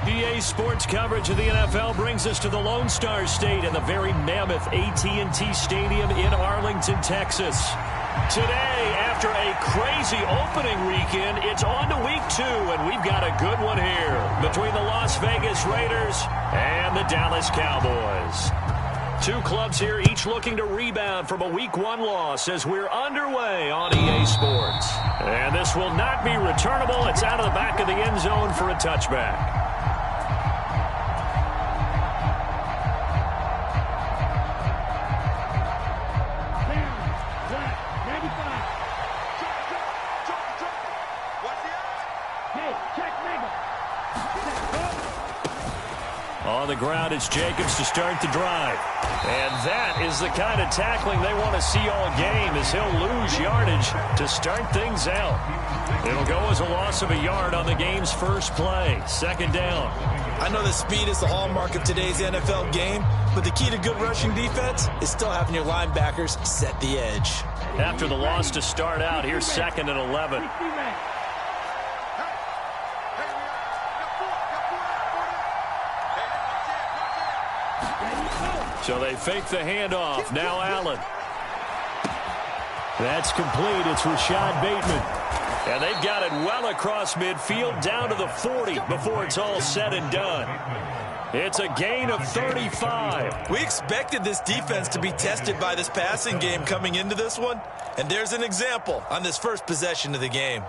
EA Sports coverage of the NFL brings us to the Lone Star State and the very mammoth AT&T Stadium in Arlington, Texas. Today, after a crazy opening weekend, it's on to week 2, and we've got a good one here between the Las Vegas Raiders and the Dallas Cowboys. Two clubs here, each looking to rebound from a week 1 loss as we're underway on EA Sports. And this will not be returnable. It's out of the back of the end zone for a touchback. On the ground, it's Jacobs to start the drive. And that is the kind of tackling they want to see all game, as he'll lose yardage to start things out. It'll go as a loss of a yard on the game's first play. Second down. I know that speed is the hallmark of today's NFL game, but the key to good rushing defense is still having your linebackers set the edge. After the loss to start out, here's 2nd and 11. So they fake the handoff. Now Allen. That's complete. It's Rashad Bateman. And they've got it well across midfield down to the 40 before it's all said and done. It's a gain of 35. We expected this defense to be tested by this passing game coming into this one. And there's an example on this first possession of the game.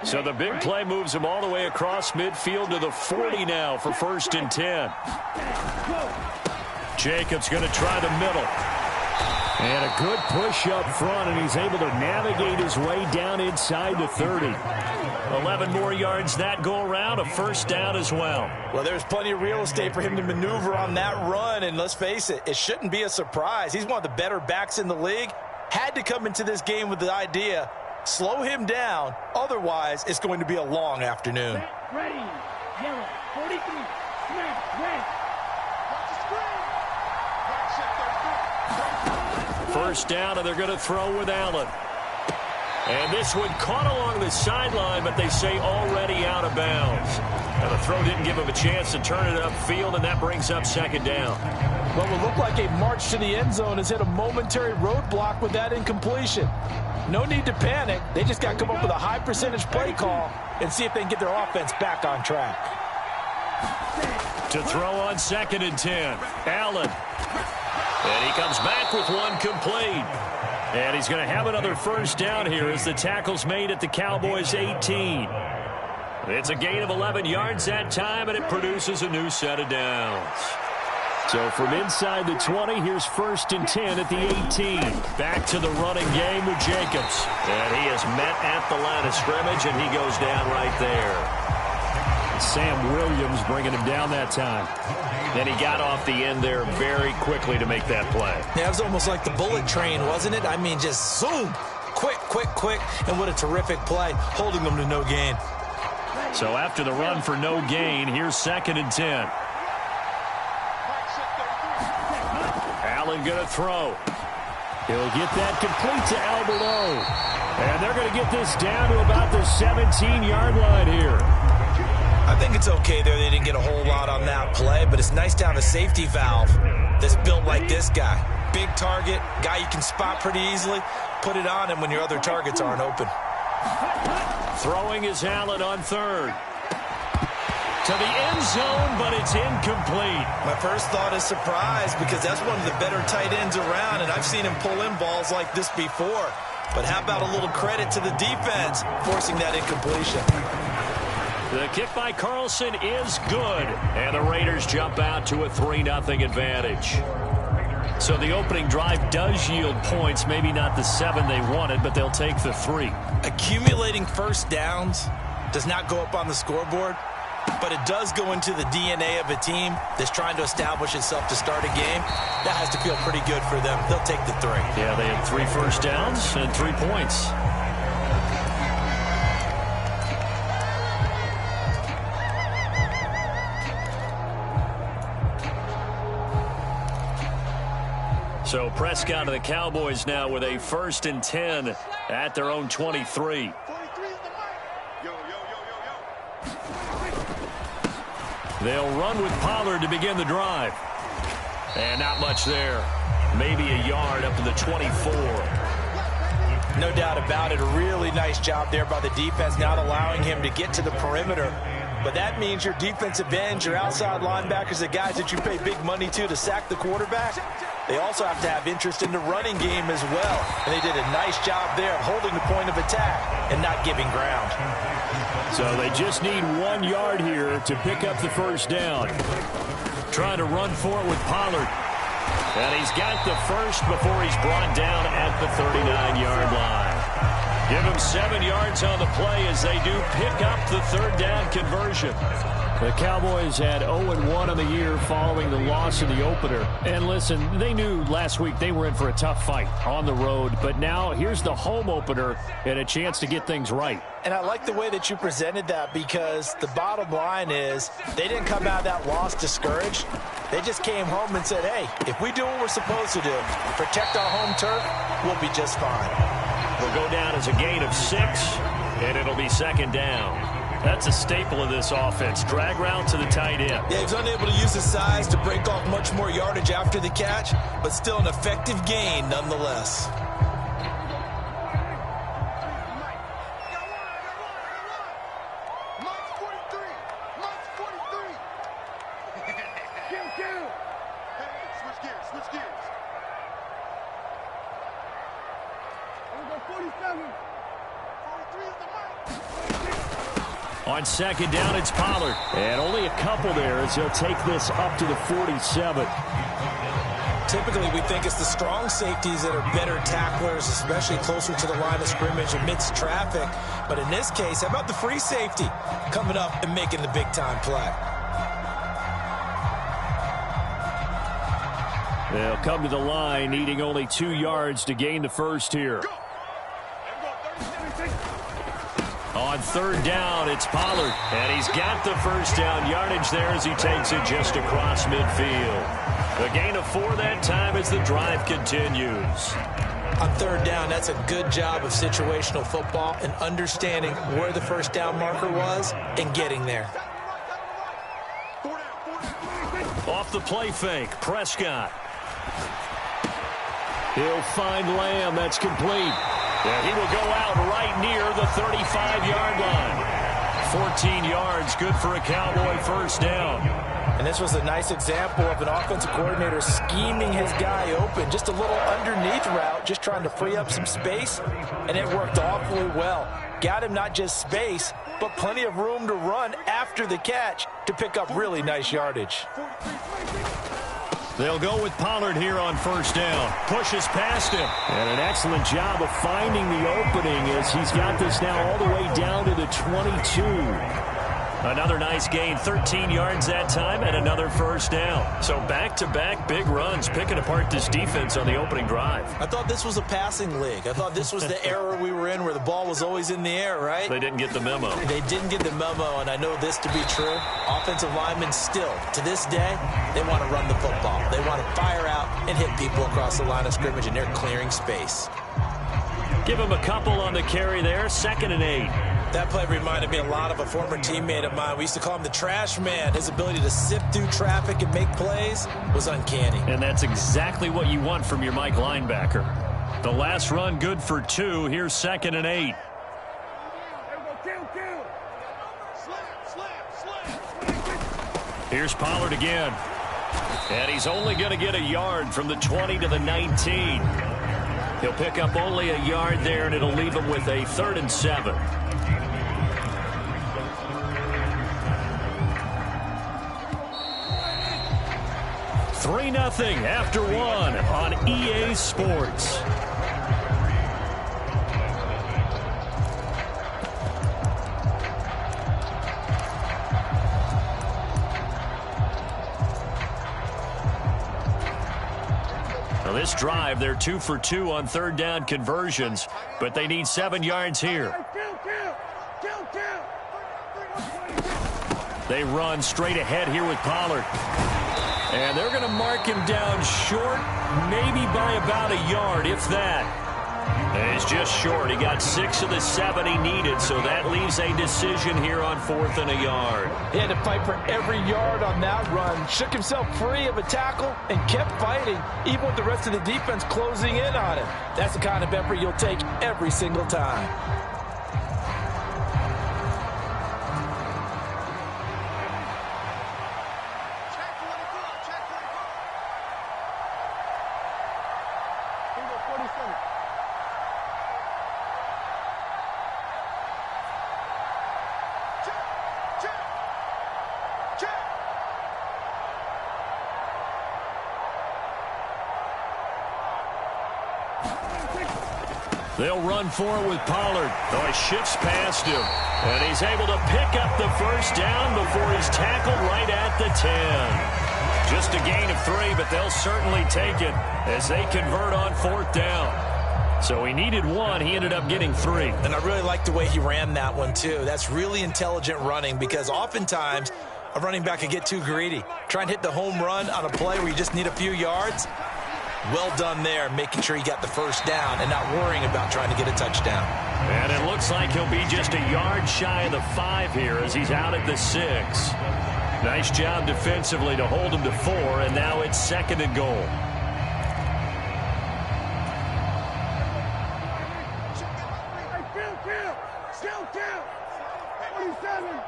So the big play moves him all the way across midfield to the 40 now for 1st and 10. Jacobs going to try the middle. And a good push up front, and he's able to navigate his way down inside the 30. 11 more yards that go around, a 1st down as well. Well, there's plenty of real estate for him to maneuver on that run, and let's face it, it shouldn't be a surprise. He's one of the better backs in the league. Had to come into this game with the idea, slow him down, otherwise it's going to be a long afternoon. Ready, yellow, 43, snap, red. 1st down, and they're going to throw with Allen. And this one caught along the sideline, but they say already out of bounds. And the throw didn't give him a chance to turn it upfield, and that brings up 2nd down. What will look like a march to the end zone has hit a momentary roadblock with that incompletion. No need to panic. They just got to come up with a high percentage play call and see if they can get their offense back on track. To throw on 2nd and 10. Allen. And he comes back with one complete. And he's going to have another 1st down here as the tackle's made at the Cowboys' 18. It's a gain of 11 yards that time, and it produces a new set of downs. So from inside the 20, here's 1st and 10 at the 18. Back to the running game with Jacobs. And he is met at the line of scrimmage, and he goes down right there. Sam Williams bringing him down that time. And he got off the end there very quickly to make that play. Yeah, it was almost like the bullet train, wasn't it? I mean, just zoom. Quick, quick, quick. And what a terrific play, holding them to no gain. So after the run for no gain, here's 2nd and 10. Allen going to throw. He'll get that complete to Albert O. And they're going to get this down to about the 17-yard line here. I think it's okay there. They didn't get a whole lot on that play, but it's nice to have a safety valve that's built like this guy. Big target, guy you can spot pretty easily. Put it on him when your other targets aren't open. Throwing is Allen on 3rd. To the end zone, but it's incomplete. My first thought is surprise, because that's one of the better tight ends around, and I've seen him pull in balls like this before. But how about a little credit to the defense forcing that incompletion? The kick by Carlson is good, and the Raiders jump out to a 3-0 advantage. So the opening drive does yield points, maybe not the 7 they wanted, but they'll take the 3. Accumulating 1st downs does not go up on the scoreboard, but it does go into the DNA of a team that's trying to establish itself to start a game. That has to feel pretty good for them. They'll take the 3. Yeah, they had 3 first downs and 3 points. So Prescott and the Cowboys now with a 1st and 10 at their own 23. They'll run with Pollard to begin the drive. And not much there. Maybe a yard up to the 24. No doubt about it. A really nice job there by the defense, not allowing him to get to the perimeter. But that means your defensive ends, your outside linebackers, the guys that you pay big money to sack the quarterback, they also have to have interest in the running game as well. And they did a nice job there of holding the point of attack and not giving ground. So they just need 1 yard here to pick up the first down. Trying to run for it with Pollard. And he's got the first before he's brought down at the 39-yard line. Give him 7 yards on the play as they do pick up the third down conversion. The Cowboys had 0-1 on the year following the loss in the opener. And listen, they knew last week they were in for a tough fight on the road. But now here's the home opener and a chance to get things right. And I like the way that you presented that, because the bottom line is they didn't come out of that loss discouraged. They just came home and said, hey, if we do what we're supposed to do, protect our home turf, we'll be just fine. Will go down as a gain of 6, and it'll be second down. That's a staple of this offense. Drag route to the tight end. Yeah, he was unable to use his size to break off much more yardage after the catch, but still an effective gain nonetheless. On second down, it's Pollard. And only a couple there as he'll take this up to the 47. Typically, we think it's the strong safeties that are better tacklers, especially closer to the line of scrimmage amidst traffic. But in this case, how about the free safety coming up and making the big-time play? They'll come to the line, needing only 2 yards to gain the first here. On third down, it's Pollard, and he's got the first down yardage there as he takes it just across midfield. The gain of 4 that time as the drive continues. On third down, that's a good job of situational football and understanding where the first down marker was and getting there. Off the play fake, Prescott. He'll find Lamb. That's complete. And he will go out right near the 35-yard line. 14 yards, good for a Cowboy first down. And this was a nice example of an offensive coordinator scheming his guy open. Just a little underneath route, just trying to free up some space, and it worked awfully well. Got him not just space, but plenty of room to run after the catch to pick up really nice yardage. They'll go with Pollard here on first down. Pushes past him. And an excellent job of finding the opening as he's got this now all the way down to the 22. Another nice gain, 13 yards that time, and another first down. So back-to-back big runs, picking apart this defense on the opening drive. I thought this was a passing league. I thought this was the era we were in where the ball was always in the air, right? They didn't get the memo. They didn't get the memo, and I know this to be true. Offensive linemen still, to this day, they want to run the football. They want to fire out and hit people across the line of scrimmage, and they're clearing space. Give him a couple on the carry there, 2nd and 8. That play reminded me a lot of a former teammate of mine. We used to call him the trash man. His ability to sift through traffic and make plays was uncanny. And that's exactly what you want from your Mike linebacker. The last run good for 2. Here's 2nd and 8. Here's Pollard again. And he's only going to get a yard from the 20 to the 19. He'll pick up only a yard there, and it'll leave him with a 3rd and 7. Three 3-0 after 1 on EA Sports. Now this drive, they're 2 for 2 on third down conversions, but they need 7 yards here. They run straight ahead here with Pollard. And they're going to mark him down short, maybe by about a yard, if that. He's just short. He got 6 of the 7 he needed, so that leaves a decision here on 4th and a yard. He had to fight for every yard on that run. Shook himself free of a tackle and kept fighting, even with the rest of the defense closing in on him. That's the kind of effort you'll take every single time. They'll run for it with Pollard. Oh, he shifts past him. And he's able to pick up the first down before he's tackled right at the 10. Just a gain of 3, but they'll certainly take it as they convert on 4th down. So he needed 1. He ended up getting 3. And I really like the way he ran that one, too. That's really intelligent running because oftentimes a running back can get too greedy. Try and hit the home run on a play where you just need a few yards. Well done there, making sure he got the first down and not worrying about trying to get a touchdown. And it looks like he'll be just a yard shy of the 5 here as he's out at the 6. Nice job defensively to hold him to 4, and now it's 2nd and goal. Still count. 47.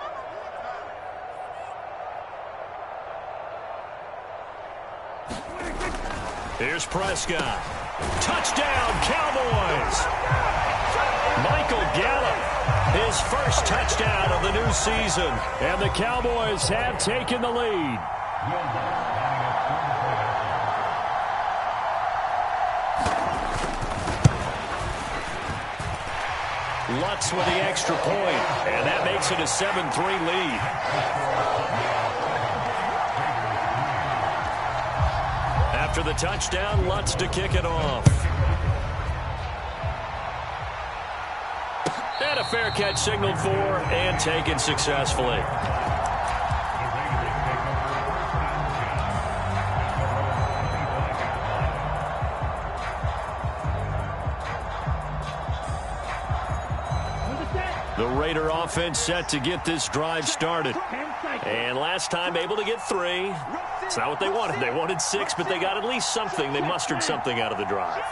Here's Prescott. Touchdown, Cowboys! Michael Gallup, his first touchdown of the new season. And the Cowboys have taken the lead. Lutz with the extra point, and that makes it a 7-3 lead. After the touchdown, Lutz to kick it off. And a fair catch signaled for and taken successfully. The Raider offense set to get this drive started. And last time able to get 3. It's not what they wanted. They wanted 6, but they got at least something. They mustered something out of the drive.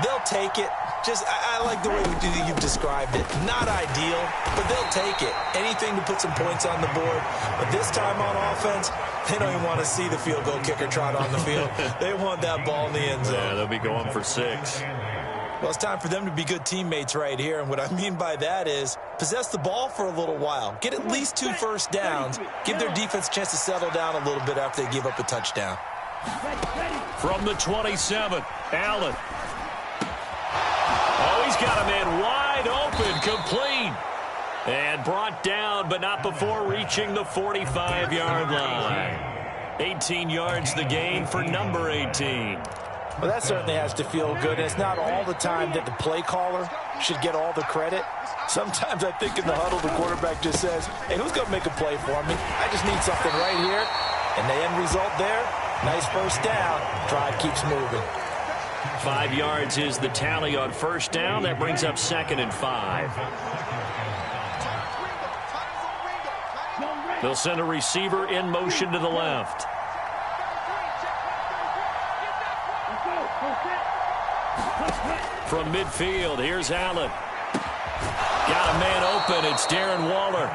They'll take it. I like the way you've described it. Not ideal, but they'll take it. Anything to put some points on the board. But this time on offense, they don't even want to see the field goal kicker trot on the field. They want that ball in the end zone. Yeah, they'll be going for 6. Well, it's time for them to be good teammates right here. And what I mean by that is possess the ball for a little while. Get at least 2 first downs. Give their defense a chance to settle down a little bit after they give up a touchdown. From the 27, Allen. Oh, he's got a man wide open, complete. And brought down, but not before reaching the 45-yard line. 18 yards the gain for number 18. Well, that certainly has to feel good. And it's not all the time that the play caller should get all the credit. Sometimes I think in the huddle, the quarterback just says, hey, who's going to make a play for me? I just need something right here. And the end result there, nice first down. Drive keeps moving. 5 yards is the tally on first down. That brings up 2nd and 5. They'll send a receiver in motion to the left. From midfield, here's Allen. Got a man open. It's Darren Waller.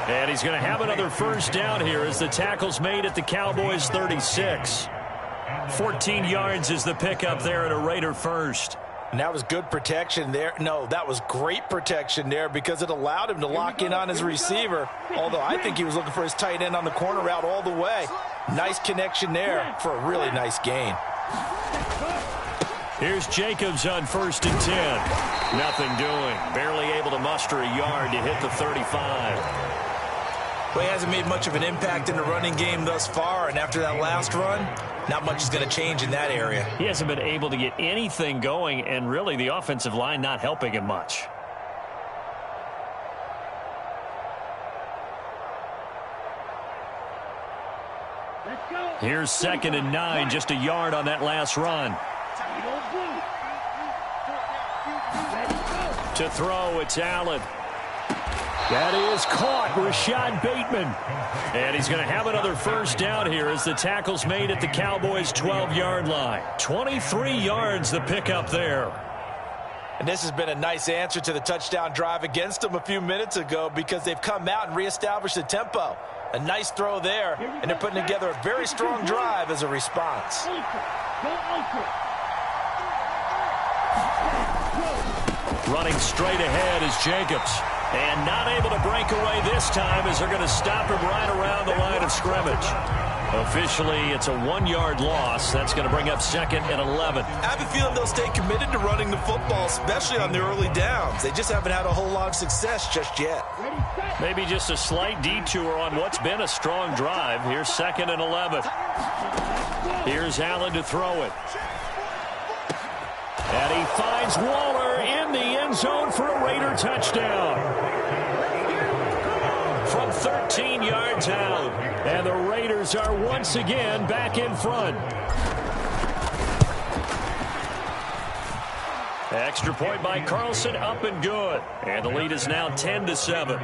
And he's going to have another first down here as the tackle's made at the Cowboys' 36. 14 yards is the pickup there at a Raider first. And that was good protection there. No, that was great protection there because it allowed him to lock in on his receiver. Although I think he was looking for his tight end on the corner route all the way. Nice connection there for a really nice gain. Here's Jacobs on 1st and 10. Nothing doing. Barely able to muster a yard to hit the 35. Well, he hasn't made much of an impact in the running game thus far, and after that last run, not much is going to change in that area. He hasn't been able to get anything going, and really the offensive line not helping him much. Here's 2nd and 9, just a yard on that last run. To throw, it's Allen. That is caught, Rashad Bateman. And he's going to have another first down here as the tackle's made at the Cowboys' 12-yard line. 23 yards the pickup there. And this has been a nice answer to the touchdown drive against them a few minutes ago because they've come out and reestablished the tempo. A nice throw there, and they're putting together a very strong drive as a response. Running straight ahead is Jacobs. And not able to break away this time as they're going to stop him right around the line of scrimmage. Officially, it's a 1-yard loss. That's going to bring up 2nd and 11. I have a feeling they'll stay committed to running the football, especially on the early downs. They just haven't had a whole lot of success just yet. Maybe just a slight detour on what's been a strong drive. Here's 2nd and 11. Here's Allen to throw it. And he finds Waller in the end zone for a Raider touchdown. From 13 yards out. And the Raiders are once again back in front. Extra point by Carlson, up and good. And the lead is now 10-7.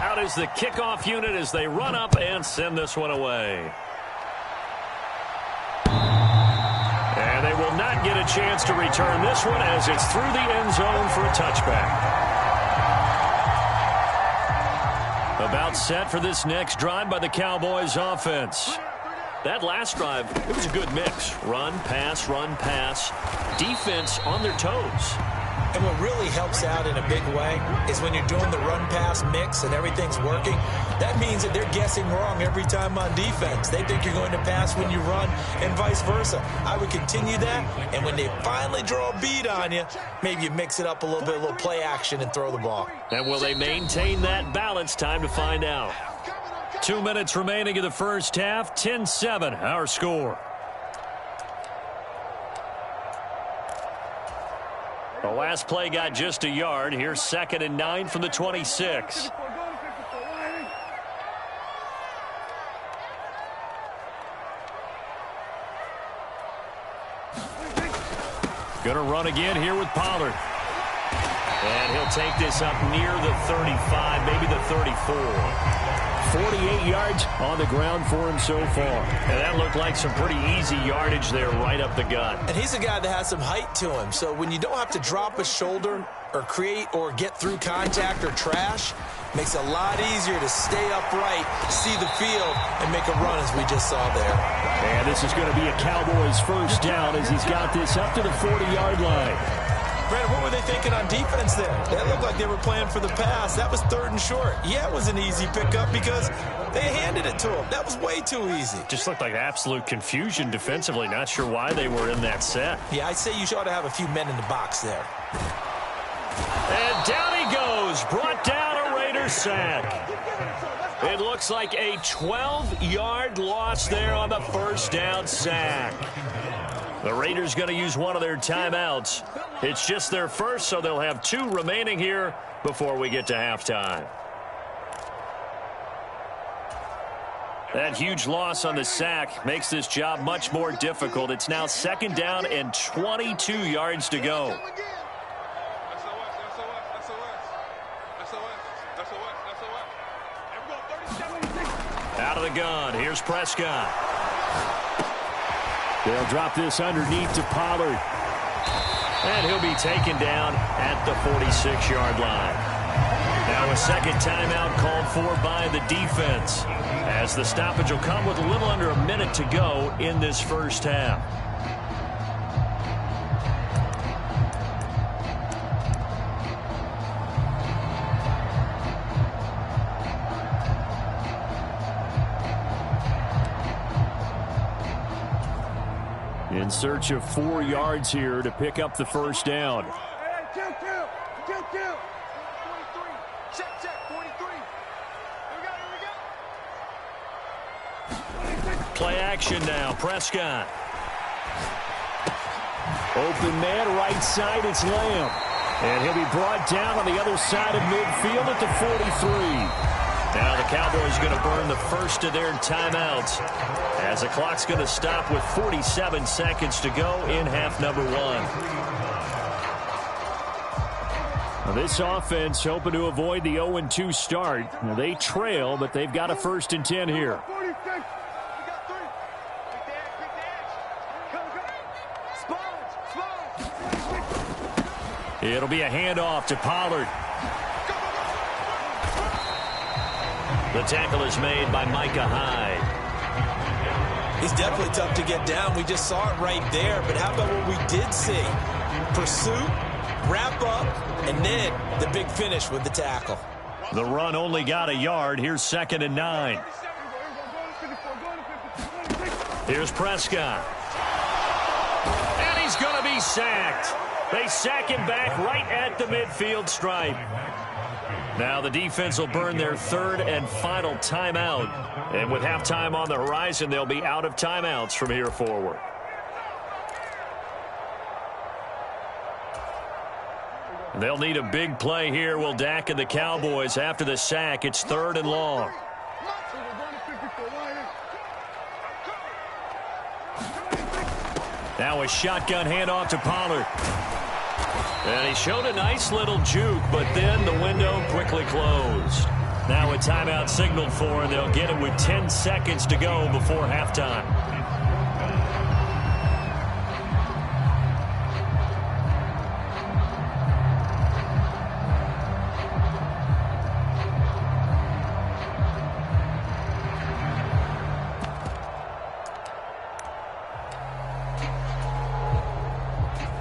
Out is the kickoff unit as they run up and send this one away. And they will not get a chance to return this one as it's through the end zone for a touchback. About set for this next drive by the Cowboys offense. That last drive, it was a good mix. Run, pass, defense on their toes. And what really helps out in a big way is when you're doing the run-pass mix and everything's working, that means that they're guessing wrong every time on defense. They think you're going to pass when you run and vice versa. I would continue that, and when they finally draw a bead on you, maybe you mix it up a little bit, a little play action, and throw the ball. And will they maintain that balance? Time to find out. 2 minutes remaining in the first half, 10-7, our score. The last play got just a yard. Here's 2nd and 9 from the 26. Going to run again here with Pollard. And he'll take this up near the 35, maybe the 34. 48 yards on the ground for him so far. And that looked like some pretty easy yardage there right up the gut. And he's a guy that has some height to him. So when you don't have to drop a shoulder or create or get through contact or trash, makes it a lot easier to stay upright, see the field, and make a run as we just saw there. And this is going to be a Cowboys first down as he's got this up to the 40-yard line. Brad, what were they thinking on defense there? That looked like they were playing for the pass. That was 3rd and short. Yeah, it was an easy pickup because they handed it to him. That was way too easy. Just looked like absolute confusion defensively. Not sure why they were in that set. Yeah, I'd say you ought to have a few men in the box there. And down he goes. Brought down a Raider sack. It looks like a 12-yard loss there on the first down sack. The Raiders going to use one of their timeouts. It's just their first, so they'll have 2 remaining here before we get to halftime. That huge loss on the sack makes this job much more difficult. It's now 2nd down and 22 yards to go. Out of the gun, here's Prescott. They'll drop this underneath to Pollard. And he'll be taken down at the 46-yard line. Now a second timeout called for by the defense, as the stoppage will come with a little under a minute to go in this first half. In search of 4 yards here to pick up the first down. Play action now. Prescott. Open man, right side, it's Lamb. And he'll be brought down on the other side of midfield at the 43. Now the Cowboys going to burn the first of their timeouts as the clock's going to stop with 47 seconds to go in half number one. Now this offense hoping to avoid the 0-2 start. Now they trail, but they've got a 1st and 10 here. It'll be a handoff to Pollard. The tackle is made by Micah Hyde. He's definitely tough to get down. We just saw it right there. But how about what we did see? Pursuit, wrap up, and then the big finish with the tackle. The run only got a yard. Here's 2nd and 9. Here's Prescott. And he's going to be sacked. They sack him back right at the midfield stripe. Now the defense will burn their 3rd and final timeout. And with halftime on the horizon, they'll be out of timeouts from here forward. They'll need a big play here. Will Dak and the Cowboys after the sack. It's 3rd and long. Now a shotgun handoff to Pollard. And he showed a nice little juke, but then the window quickly closed. Now a timeout signaled for, and they'll get it with 10 seconds to go before halftime.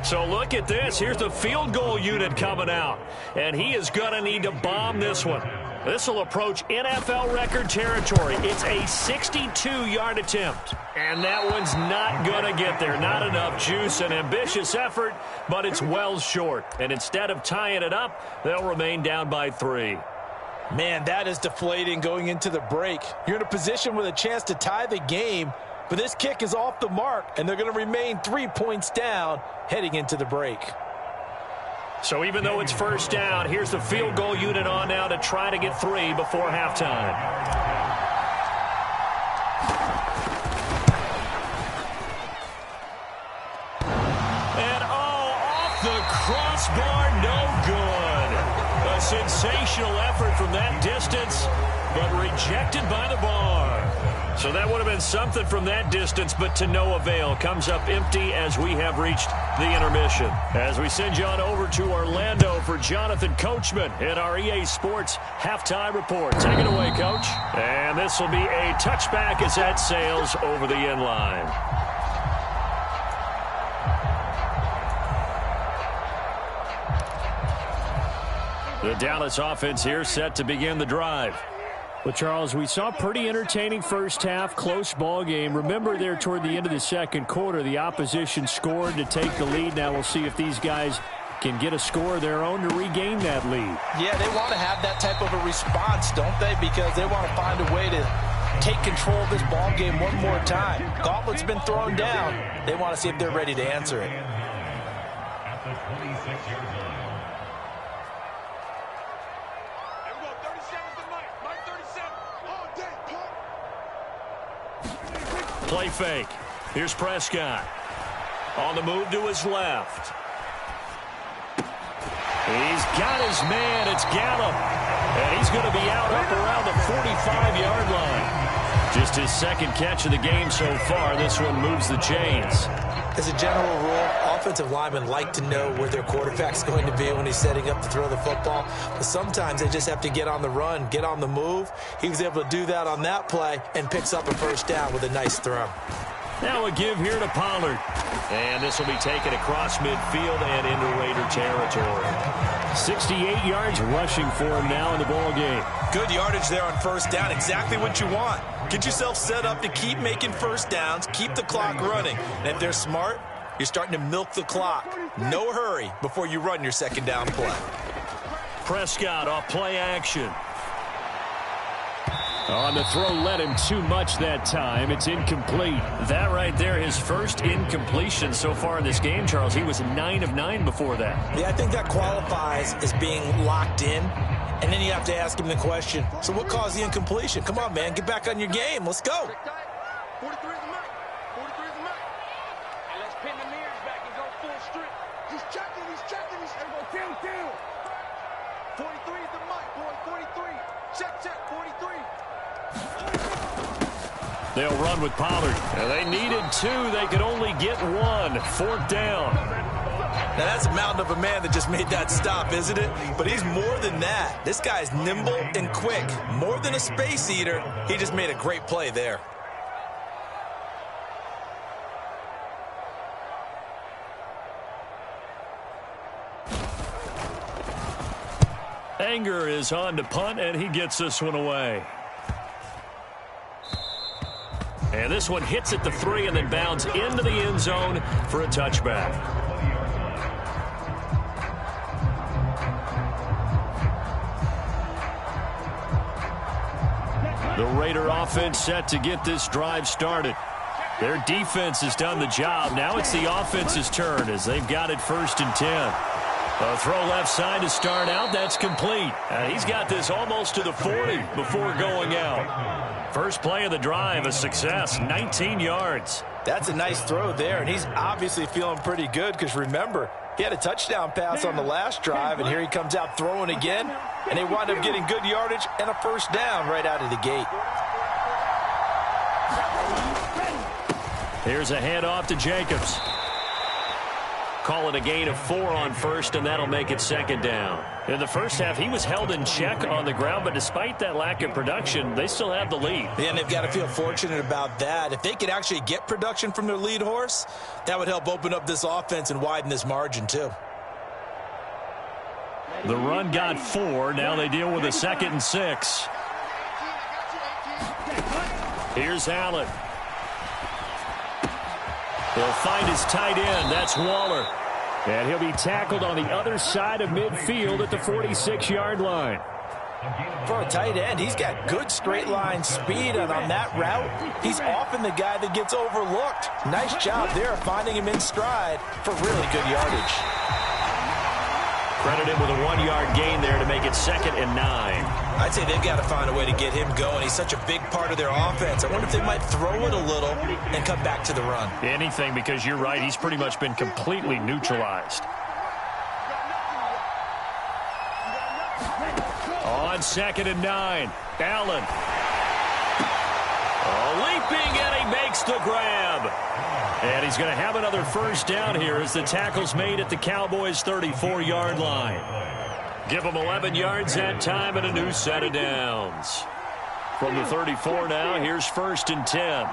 So look at this. Here's the field goal unit coming out. And he is going to need to bomb this one. This will approach NFL record territory. It's a 62-yard attempt. And that one's not going to get there. Not enough juice. An ambitious effort, but it's well short. And instead of tying it up, they'll remain down by 3. Man, that is deflating going into the break. You're in a position with a chance to tie the game, but this kick is off the mark, and they're going to remain 3 points down heading into the break. So even though it's 1st down, here's the field goal unit on now to try to get 3 before halftime. And off the crossbar, no good. A sensational effort from that distance, but rejected by the bar. So that would have been something from that distance, but to no avail. Comes up empty as we have reached the intermission. As we send you on over to Orlando for Jonathan Coachman in our EA Sports Halftime Report. Take it away, Coach. And this will be a touchback as that sails over the end line. The Dallas offense here set to begin the drive. Well, Charles, we saw pretty entertaining first half, close ball game. Remember there toward the end of the second quarter, the opposition scored to take the lead. Now we'll see if these guys can get a score of their own to regain that lead. Yeah, they want to have that type of a response, don't they? Because they want to find a way to take control of this ball game one more time. Gauntlet's been thrown down. They want to see if they're ready to answer it. At the 26-yard line. Play fake. Here's Prescott. On the move to his left. He's got his man. It's Gallup. And he's going to be out up around the 45-yard line. Just his 2nd catch of the game so far. This one moves the chains. As a general rule, offensive linemen like to know where their quarterback's going to be when he's setting up to throw the football. But sometimes they just have to get on the run, get on the move. He was able to do that on that play and picks up a 1st down with a nice throw. Now a give here to Pollard. And this will be taken across midfield and into Raider territory. 68 yards rushing for him now in the ball game. Good yardage there on 1st down. Exactly what you want. Get yourself set up to keep making 1st downs, keep the clock running. And if they're smart, you're starting to milk the clock. No hurry before you run your 2nd down play. Prescott off play action. On the throw, led him too much that time. It's incomplete. That right there, his first incompletion so far in this game, Charles. He was 9 of 9 before that. Yeah, I think that qualifies as being locked in. And then you have to ask him the question, so what caused the incompletion? Come on, man, get back on your game. Let's go. 43 is the mic. 43 is the mic. And let's pin the mirrors back and go full strip. He's checking, he's checking. And go kill. 43 is the mic, boy. 43. Check, 43. They'll run with Pollard. And they needed 2. They could only get 1. 4th down. Now, that's a mountain of a man that just made that stop, isn't it? But he's more than that. This guy's nimble and quick. More than a space eater. He just made a great play there. Anger is on to punt, and he gets this one away. And this one hits at the 3 and then bounds into the end zone for a touchback. The Raider offense set to get this drive started. Their defense has done the job. Now it's the offense's turn as they've got it 1st and 10. A throw left side to start out. That's complete. He's got this almost to the 40 before going out. First play of the drive, a success, 19 yards. That's a nice throw there, and he's obviously feeling pretty good because, remember, he had a touchdown pass on the last drive, and here he comes out throwing again, and they wind up getting good yardage and a 1st down right out of the gate. Here's a handoff to Jacobs. Call it a gain of 4 on 1st, and that'll make it 2nd down. In the first half, he was held in check on the ground, but despite that lack of production, they still have the lead. Yeah, and they've got to feel fortunate about that. If they could actually get production from their lead horse, that would help open up this offense and widen this margin, too. The run got 4. Now they deal with a 2nd and 6. Here's Allen. He'll find his tight end. That's Waller. And he'll be tackled on the other side of midfield at the 46-yard line. For a tight end, he's got good straight line speed, and on that route, he's often the guy that gets overlooked. Nice job there finding him in stride for really good yardage. Credited with a 1-yard gain there to make it 2nd and 9. I'd say they've got to find a way to get him going. He's such a big part of their offense. I wonder if they might throw it a little and come back to the run. Anything, because you're right. He's pretty much been completely neutralized. On 2nd and 9, Allen. Leaping, and he makes the grab. And he's going to have another 1st down here as the tackle's made at the Cowboys' 34-yard line. Give them 11 yards that time and a new set of downs. From the 34 now, here's 1st and 10.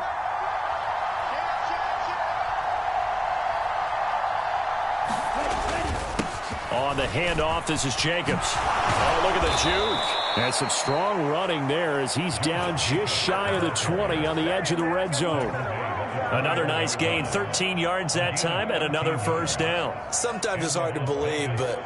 On the handoff, this is Jacobs. Oh, look at the juke. That's some strong running there as he's down just shy of the 20 on the edge of the red zone. Another nice gain, 13 yards that time, and another 1st down. Sometimes it's hard to believe, but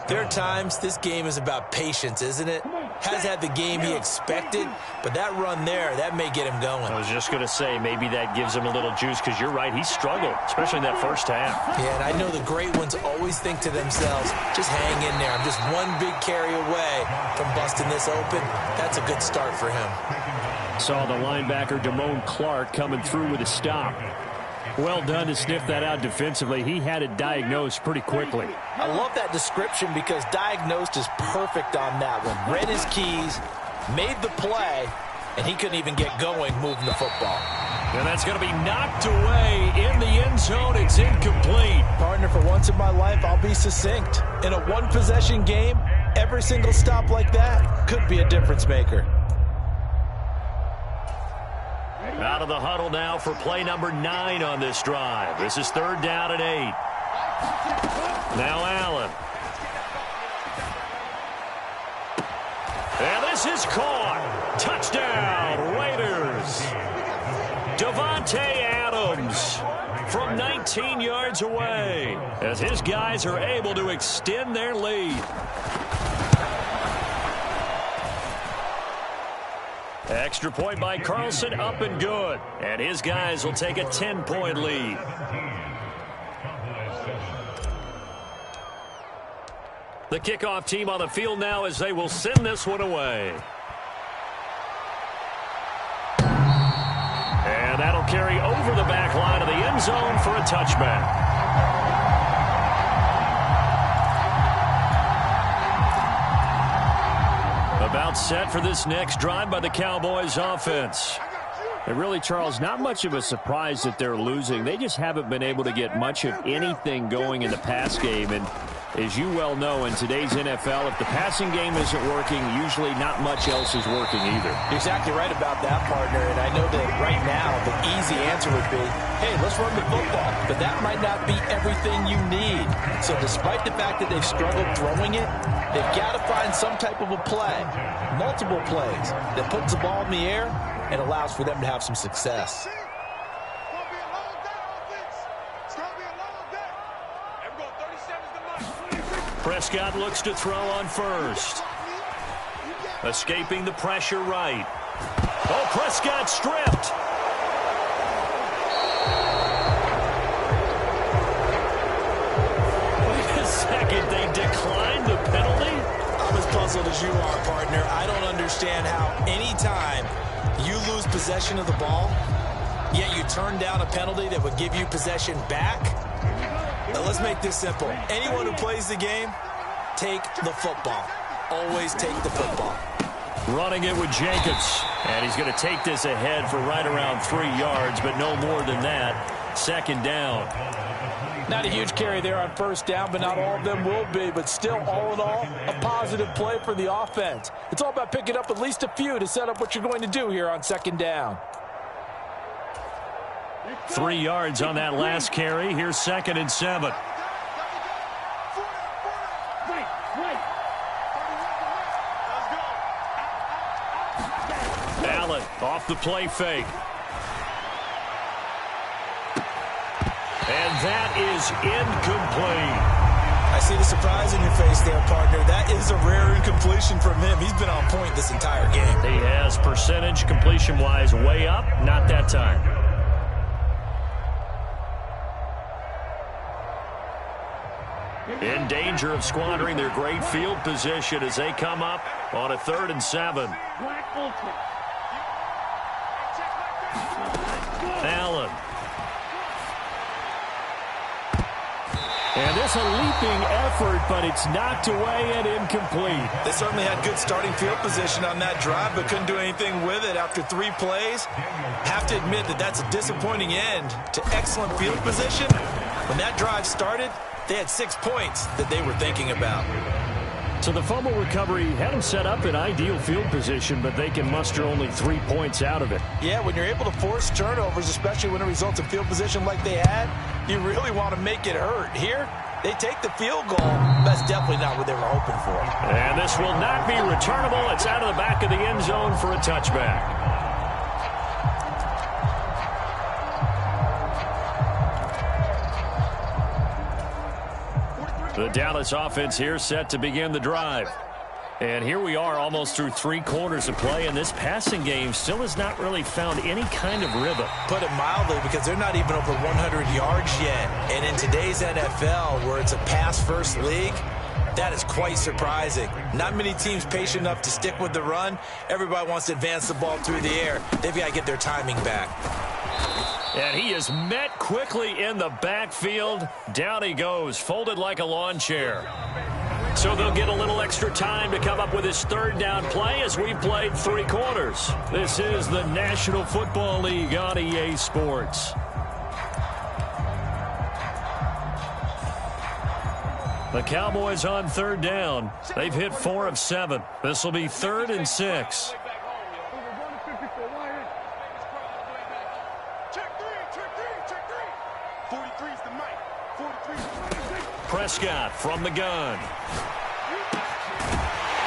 there are times this game is about patience, isn't it? Has had the game he expected, but that run there, that may get him going. I was just going to say, maybe that gives him a little juice, because you're right, he struggled, especially in that first half. Yeah, and I know the great ones always think to themselves, just hang in there. I'm just one big carry away from busting this open. That's a good start for him. Saw the linebacker, Damone Clark, coming through with a stop. Well done to sniff that out defensively. He had it diagnosed pretty quickly. I love that description because diagnosed is perfect on that one. Read his keys, made the play, and he couldn't even get going moving the football. And that's going to be knocked away in the end zone. It's incomplete. Partner, for once in my life, I'll be succinct. In a one-possession game, every single stop like that could be a difference maker. Out of the huddle now for play number 9 on this drive. This is 3rd down and 8. Now Allen. And this is caught. Touchdown, Raiders. Davante Adams from 19 yards away as his guys are able to extend their lead. Extra point by Carlson, up and good. And his guys will take a 10-point lead. The kickoff team on the field now as they will send this one away. And that'll carry over the back line of the end zone for a touchback. About set for this next drive by the Cowboys offense. And really, Charles, not much of a surprise that they're losing. They just haven't been able to get much of anything going in the pass game. And as you well know, in today's NFL, if the passing game isn't working, usually not much else is working either. You're exactly right about that, partner. And I know that right now the easy answer would be, hey, let's run the football. But that might not be everything you need. So despite the fact that they've struggled throwing it, they've got to find some type of a play, multiple plays, that puts the ball in the air and allows for them to have some success. Prescott looks to throw on first. Escaping the pressure right. Oh, Prescott stripped. Wait a second, they declined the penalty? I'm as puzzled as you are, partner. I don't understand how any time you lose possession of the ball, yet you turn down a penalty that would give you possession back. Now let's make this simple. Anyone who plays the game, take the football. Always take the football. Running it with Jacobs. And he's going to take this ahead for right around 3 yards, but no more than that. Second down. Not a huge carry there on first down, but not all of them will be. But still, all in all, a positive play for the offense. It's all about picking up at least a few to set up what you're going to do here on second down. 3 yards on that last carry. Here's 2nd and 7. Allen off the play fake. And that is incomplete. I see the surprise in your face there, partner. That is a rare incompletion from him. He's been on point this entire game. He has percentage completion-wise way up. Not that time. In danger of squandering their great field position as they come up on a 3rd and 7. Allen. And this a leaping effort, but it's knocked away and incomplete. They certainly had good starting field position on that drive, but couldn't do anything with it after 3 plays. Have to admit that that's a disappointing end to excellent field position. When that drive started, they had 6 points that they were thinking about. So the fumble recovery had them set up in ideal field position, but they can muster only 3 points out of it. Yeah, when you're able to force turnovers, especially when it results in field position like they had, you really want to make it hurt. Here, they take the field goal. That's definitely not what they were hoping for. And this will not be returnable. It's out of the back of the end zone for a touchback. The Dallas offense here set to begin the drive. And here we are almost through 3 quarters of play, and this passing game still has not really found any kind of rhythm. Put it mildly, because they're not even over 100 yards yet. And in today's NFL, where it's a pass-first league, that is quite surprising. Not many teams patient enough to stick with the run. Everybody wants to advance the ball through the air. They've got to get their timing back. And he is met quickly in the backfield. Down he goes, folded like a lawn chair. So they'll get a little extra time to come up with his 3rd down play as we've played 3 quarters. This is the National Football League on EA Sports. The Cowboys on 3rd down. They've hit 4 of 7. This will be 3rd and 6. Prescott from the gun.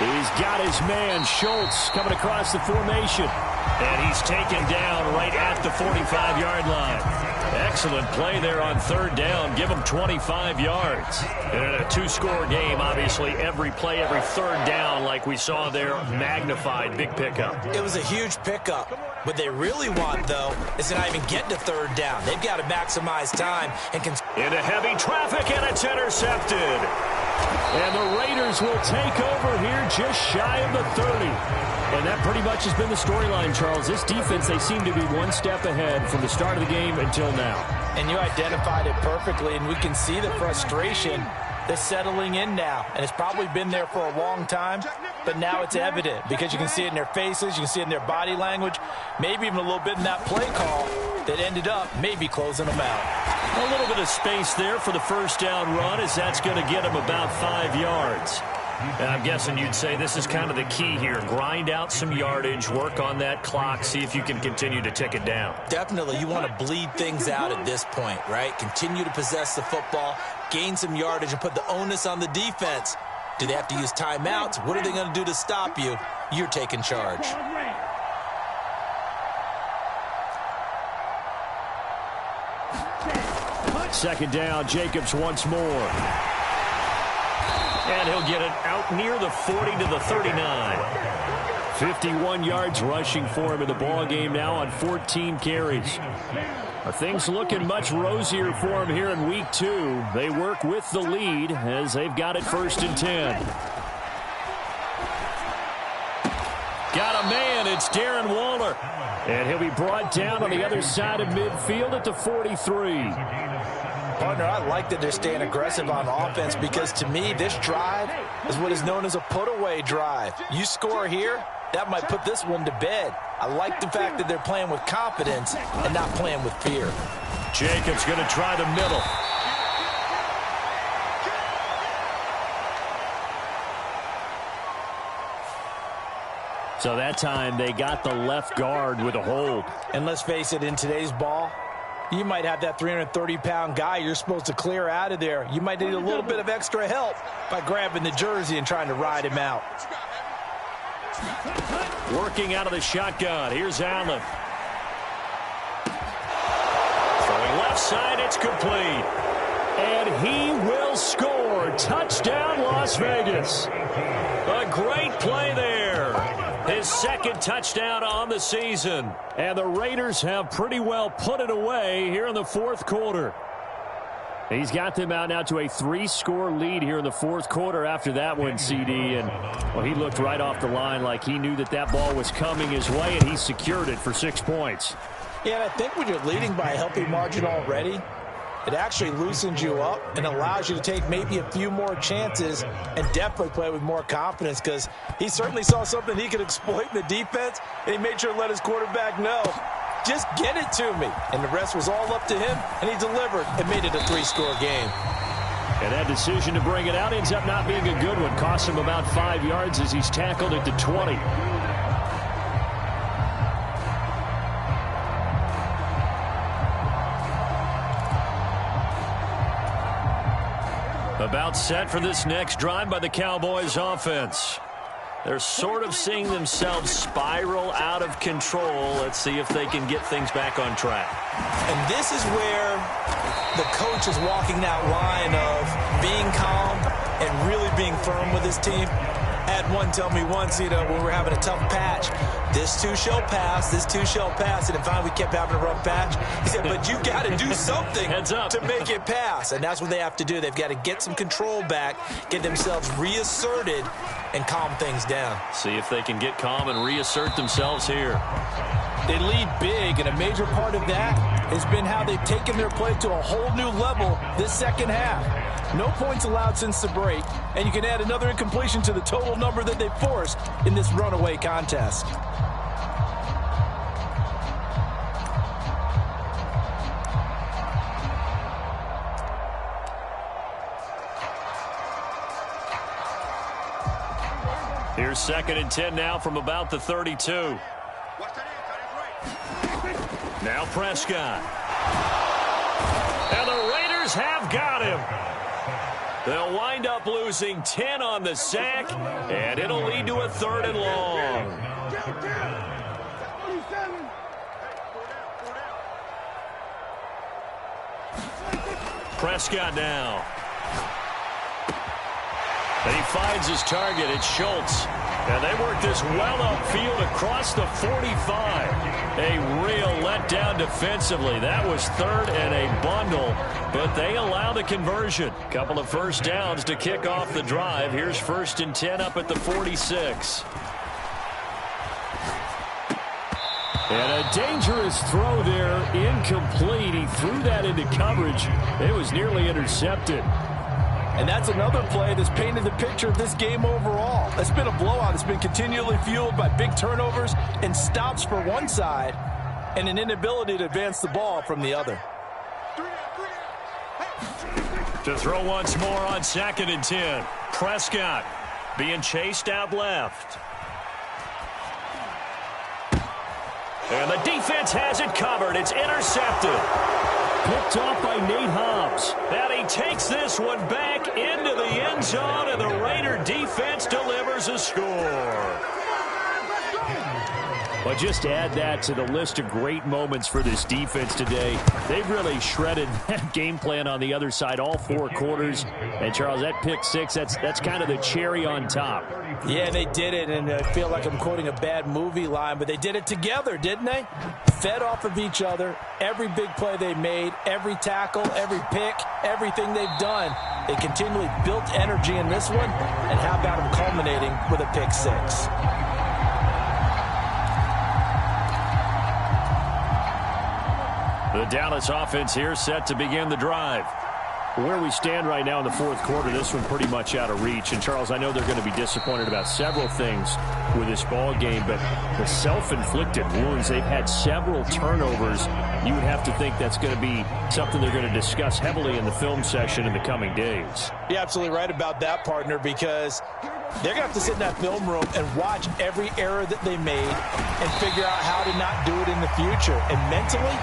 He's got his man, Schultz, coming across the formation. And he's taken down right at the 45-yard line. excellent play there on third down. Give them 25 yards. In a two-score game, obviously, every play, every third down, like we saw there, magnified. Big pickup. It was a huge pickup. What they really want, though, is to not even get to third down. They've got to maximize time. Into heavy traffic, and it's intercepted. And the Raiders will take over here just shy of the 30. And that pretty much has been the storyline, Charles. This defense, they seem to be one step ahead from the start of the game until now. And you identified it perfectly, and we can see the frustration that's settling in now. And it's probably been there for a long time, but now it's evident because you can see it in their faces, you can see it in their body language, maybe even a little bit in that play call that ended up maybe closing them out. A little bit of space there for the first down run, as that's going to get them about 5 yards. And I'm guessing you'd say this is kind of the key here. Grind out some yardage, work on that clock, see if you can continue to tick it down. Definitely. You want to bleed things out at this point, right? Continue to possess the football, gain some yardage, and put the onus on the defense. Do they have to use timeouts? What are they going to do to stop you? You're taking charge. Second down, Jacobs once more. And he'll get it out near the 40 to the 39. 51 yards rushing for him in the ball game now on 14 carries. Are things looking much rosier for him here in week 2? They work with the lead as they've got it 1st and 10. Got a man, it's Darren Waller. And he'll be brought down on the other side of midfield at the 43. Partner, I like that they're staying aggressive on offense because to me, this drive is what is known as a put-away drive. You score here, that might put this one to bed. I like the fact that they're playing with confidence and not playing with fear. Jacobs going to try the middle. So that time they got the left guard with a hold. And let's face it, in today's ball, you might have that 330-pound guy you're supposed to clear out of there. You might need a little bit of extra help by grabbing the jersey and trying to ride him out. Working out of the shotgun. Here's Allen. Throwing left side, it's complete. And he will score. Touchdown, Las Vegas. A great play there. His second touchdown on the season. And the Raiders have pretty well put it away here in the fourth quarter. He's got them out now to a 3-score lead here in the fourth quarter after that one, CD. And, well, he looked right off the line like he knew that that ball was coming his way, and he secured it for 6 points. Yeah, and I think when you're leading by a healthy margin already, it actually loosens you up and allows you to take maybe a few more chances and definitely play with more confidence because he certainly saw something he could exploit in the defense, and he made sure to let his quarterback know, just get it to me. And the rest was all up to him, and he delivered and made it a 3-score game. And that decision to bring it out ends up not being a good one. Cost him about 5 yards as he's tackled at the 20. About set for this next drive by the Cowboys offense. They're sort of seeing themselves spiral out of control. Let's see if they can get things back on track. And this is where the coach is walking that line of being calm and really being firm with his team. I had one tell me once, when we were having a tough patch, this too shall pass, this too shall pass. And finally we kept having a rough patch. He said, but you got to do something to make it pass. And that's what they have to do. They've got to get some control back, get themselves reasserted, and calm things down. See if they can get calm and reassert themselves here. They lead big, and a major part of that has been how they've taken their play to a whole new level this second half. No points allowed since the break, and you can add another incompletion to the total number that they forced in this runaway contest. Here's 2nd and 10 now from about the 32. Now Prescott. And the Raiders have got him. They'll wind up losing 10 on the sack, and it'll lead to a 3rd and long. Prescott now. And he finds his target. It's Schultz. And they work this well upfield across the 45. A real letdown defensively. That was third and a bundle, but they allow the conversion. Couple of first downs to kick off the drive. Here's 1st and 10 up at the 46. And a dangerous throw there, incomplete. He threw that into coverage. It was nearly intercepted. And that's another play that's painted the picture of this game overall. It's been a blowout. It's been continually fueled by big turnovers and stops for one side and an inability to advance the ball from the other. To throw once more on 2nd and 10. Prescott being chased out left. And the defense has it covered. It's intercepted. Picked off by Nate Hobbs. And he takes this one back into the end zone, and the Raider defense delivers a score. Well, just to add that to the list of great moments for this defense today. They've really shredded that game plan on the other side all 4 quarters. And, Charles, that pick 6, that's kind of the cherry on top. Yeah, they did it, and I feel like I'm quoting a bad movie line, but they did it together, didn't they? Fed off of each other, every big play they made, every tackle, every pick, everything they've done. They continually built energy in this one, and how about them culminating with a pick 6? The Dallas offense here set to begin the drive. Where we stand right now in the 4th quarter, this one pretty much out of reach. And, Charles, I know they're going to be disappointed about several things with this ball game, but the self-inflicted wounds, they've had several turnovers. You would have to think that's going to be something they're going to discuss heavily in the film session in the coming days. You're absolutely right about that, partner, because they're going to have to sit in that film room and watch every error that they made and figure out how to not do it in the future. And mentally,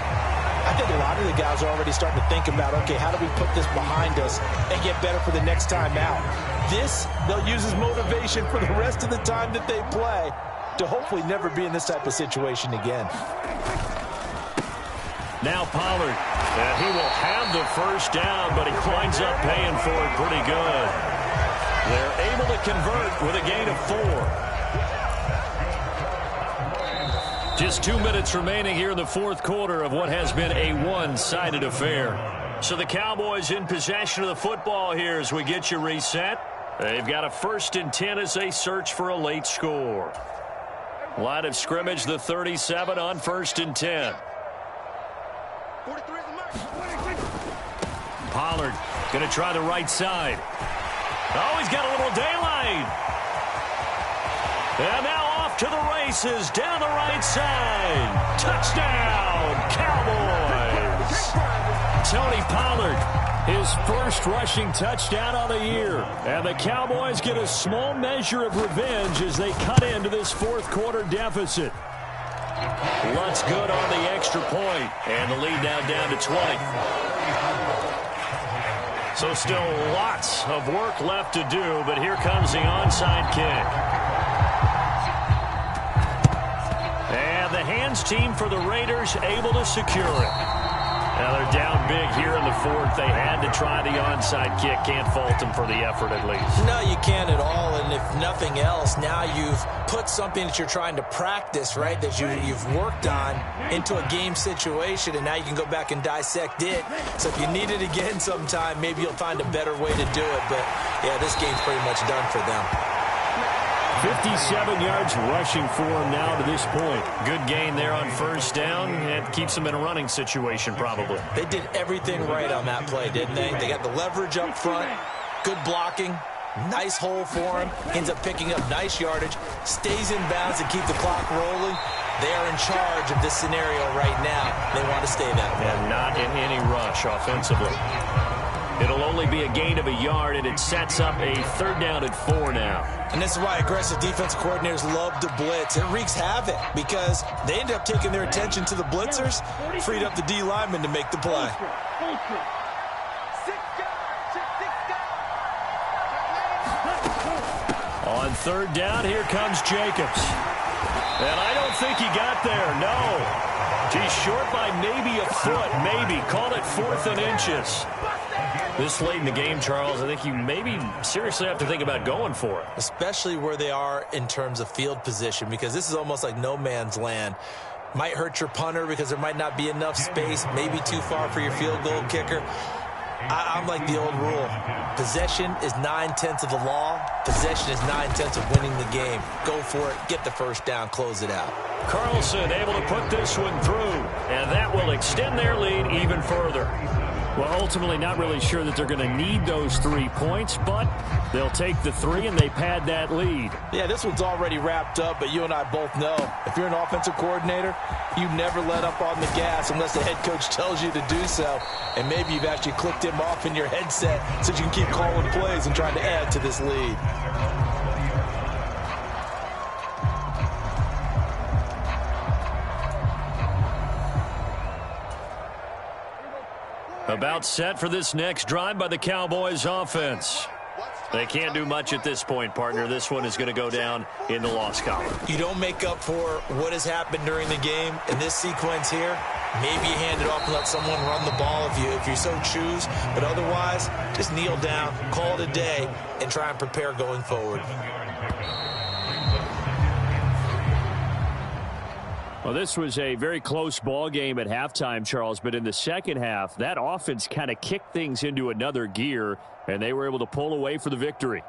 I think a lot of the guys are already starting to think about, okay, how do we put this behind us and get better for the next time out? This, they'll use as motivation for the rest of the time that they play to hopefully never be in this type of situation again. Now Pollard, and he will have the first down, but he winds up paying for it pretty good. They're able to convert with a gain of 4. Just 2 minutes remaining here in the 4th quarter of what has been a one-sided affair. So the Cowboys in possession of the football here as we get you reset. They've got a 1st and 10 as they search for a late score. Line of scrimmage, the 37 on 1st and 10. Pollard going to try the right side. Oh, he's got a little daylight. And now off to the races down the right side. Touchdown, Cowboys. Tony Pollard, his first rushing touchdown of the year. And the Cowboys get a small measure of revenge as they cut into this 4th quarter deficit. Lutz good on the extra point, and the lead now down to 20. So still lots of work left to do, but here comes the onside kick. And the hands team for the Raiders able to secure it. Now they're down big here in the 4th. They had to try the onside kick. Can't fault them for the effort at least. No, you can't at all. And if nothing else, now you've put something that you're trying to practice, right, that you've worked on into a game situation, and now you can go back and dissect it. So if you need it again sometime, maybe you'll find a better way to do it. But, yeah, this game's pretty much done for them. 57 yards rushing for him now to this point. Good gain there on first down, and keeps him in a running situation probably. They did everything right on that play, didn't they? They got the leverage up front, good blocking, nice hole for him, ends up picking up nice yardage, stays in bounds and keep the clock rolling. They are in charge of this scenario right now. They want to stay that way. And not in any rush offensively. It'll only be a gain of a yard, and it sets up a 3rd down and 4 now. And this is why aggressive defensive coordinators love to blitz. It wreaks havoc because they end up taking their attention to the blitzers, freed up the D lineman to make the play. On 3rd down, here comes Jacobs. And I don't think he got there, no. He's short by maybe a foot, maybe. Call it 4th and inches. This late in the game, Charles, I think you maybe seriously have to think about going for it. Especially where they are in terms of field position, because this is almost like no man's land. Might hurt your punter because there might not be enough space, maybe too far for your field goal kicker. I'm like the old rule. Possession is 9/10 of the law. Possession is 9/10 of winning the game. Go for it. Get the first down. Close it out. Carlson able to put this one through, and that will extend their lead even further. Well, ultimately not really sure that they're going to need those 3 points, but they'll take the 3 and they pad that lead. Yeah, this one's already wrapped up, but you and I both know if you're an offensive coordinator, you never let up on the gas unless the head coach tells you to do so. And maybe you've actually clicked him off in your headset so you can keep calling plays and trying to add to this lead. About set for this next drive by the Cowboys offense. They can't do much at this point, partner. This one is going to go down in the loss column. You don't make up for what has happened during the game in this sequence here. Maybe you hand it off and let someone run the ball if you so choose. But otherwise, just kneel down, call it a day, and try and prepare going forward. Well, this was a very close ball game at halftime, Charles, but in the second half, that offense kind of kicked things into another gear, and they were able to pull away for the victory.